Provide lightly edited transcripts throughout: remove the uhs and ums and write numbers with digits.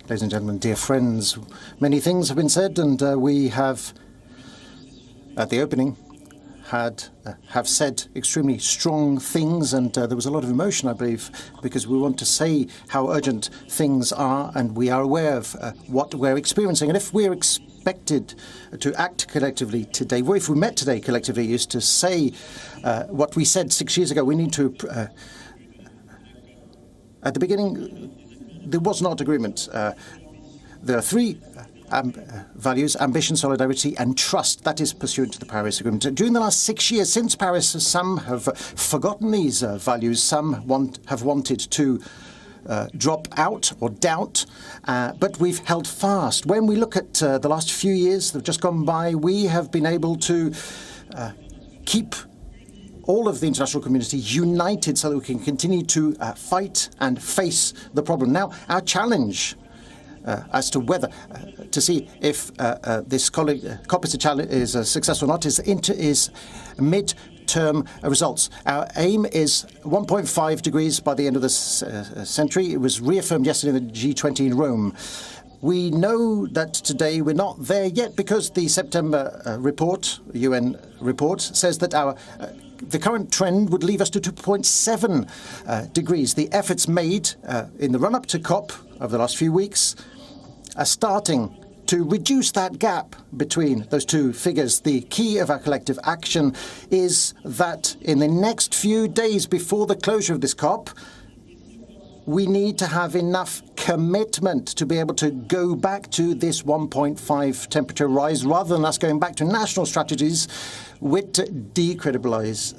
ladies and gentlemen, dear friends. Many things have been said, and we have, at the opening, have said extremely strong things, and there was a lot of emotion, I believe, because we want to say how urgent things are, and we are aware of what we're experiencing. And if we're expected to act collectively today, well, if we met today collectively, is to say what we said 6 years ago. We need to, at the beginning, there was not agreement. There are three values: ambition, solidarity and trust. That is pursuant to the Paris Agreement. During the last 6 years, since Paris, some have forgotten these values. Some have wanted to drop out or doubt, but we've held fast. When we look at the last few years that have just gone by, we have been able to keep all of the international community united so that we can continue to fight and face the problem. Now, our challenge as to whether to see if this COP is successful or not is mid-term results. Our aim is 1.5 degrees by the end of this century. It was reaffirmed yesterday in the G20 in Rome. We know that today we're not there yet because the September report, UN report, says that the current trend would leave us to 2.7 degrees. The efforts made in the run-up to COP over the last few weeks are starting to reduce that gap between those two figures. The key of our collective action is that in the next few days before the closure of this COP, we need to have enough commitment to be able to go back to this 1.5 temperature rise rather than us going back to national strategies which decredibilize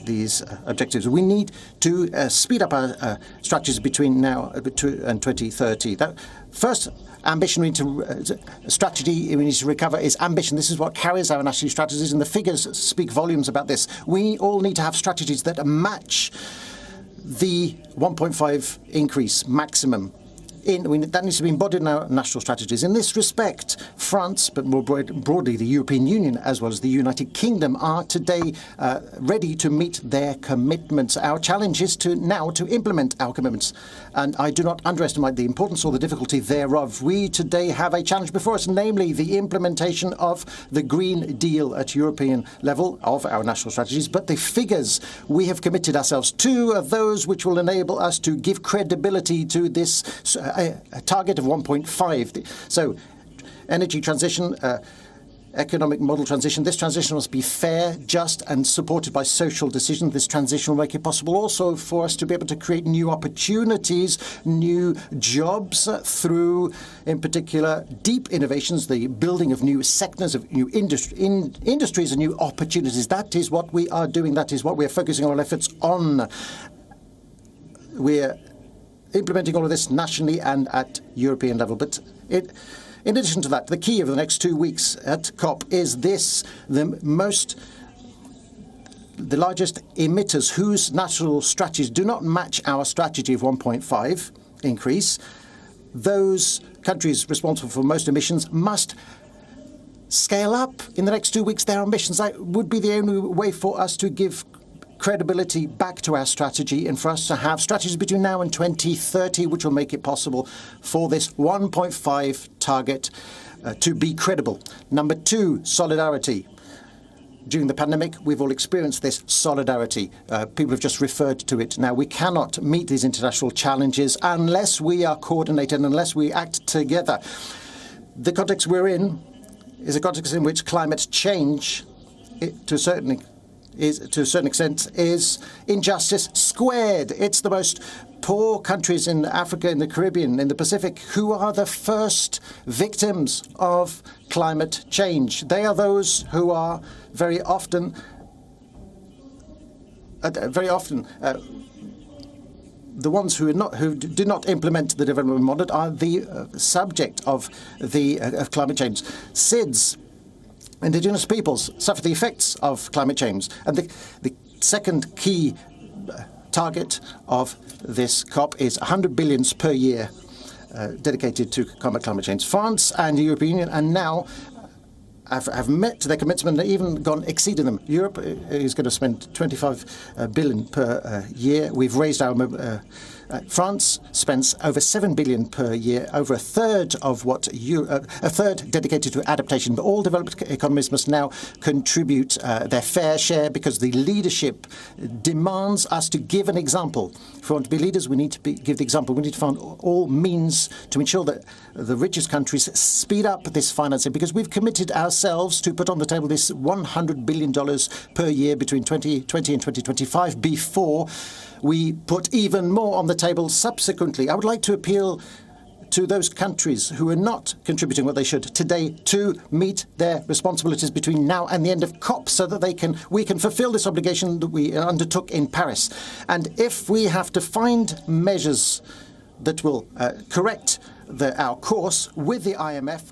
these objectives. We need to speed up our strategies between now and 2030. That first ambition we need to strategy we need to recover is ambition. This is what carries our national strategies, and the figures speak volumes about this. We all need to have strategies that match the 1.5 increase maximum. That needs to be embodied in our national strategies. In this respect, France, but more broadly the European Union, as well as the United Kingdom, are today ready to meet their commitments. Our challenge is now to implement our commitments, and I do not underestimate the importance or the difficulty thereof. We today have a challenge before us, namely the implementation of the Green Deal at European level of our national strategies. But the figures we have committed ourselves to are those which will enable us to give credibility to this a target of 1.5. So energy transition, economic model transition. This transition must be fair, just and supported by social decisions. This transition will make it possible also for us to be able to create new opportunities, new jobs through, in particular, deep innovations, the building of new sectors, of new industries and new opportunities. That is what we are doing. That is what we are focusing our efforts on. We're implementing all of this nationally and at European level. But in addition to that, the key of the next 2 weeks at COP is this: the largest emitters whose national strategies do not match our strategy of 1.5 increase. Those countries responsible for most emissions must scale up in the next 2 weeks their ambitions. That would be the only way for us to give credibility back to our strategy and for us to have strategies between now and 2030 which will make it possible for this 1.5 target to be credible. Number two, solidarity. During the pandemic, we've all experienced this solidarity. People have just referred to it. Now, we cannot meet these international challenges unless we are coordinated, unless we act together. The context we're in is a context in which climate change, to a certain extent, is injustice squared. It's the most poor countries in Africa, in the Caribbean, in the Pacific, who are the first victims of climate change. They are those who are very often the ones who do not implement the development model are the subject of climate change. SIDS, indigenous peoples, suffer the effects of climate change. And the second key target of this COP is 100 billion per year dedicated to combat climate change. France and the European Union and now have met their commitment and even exceeded them. Europe is going to spend 25 billion per year. We've raised our France spends over 7 billion per year, over a third of what a third dedicated to adaptation. But all developed economies must now contribute their fair share because the leadership demands us to give an example. If we want to be leaders, we need to give the example. We need to find all means to ensure that the richest countries speed up this financing, because we've committed ourselves to put on the table this $100 billion per year between 2020 and 2025 before we put even more on the table subsequently. I would like to appeal to those countries who are not contributing what they should today to meet their responsibilities between now and the end of COP so that we can fulfill this obligation that we undertook in Paris. And if we have to find measures that will correct our course with the IMF,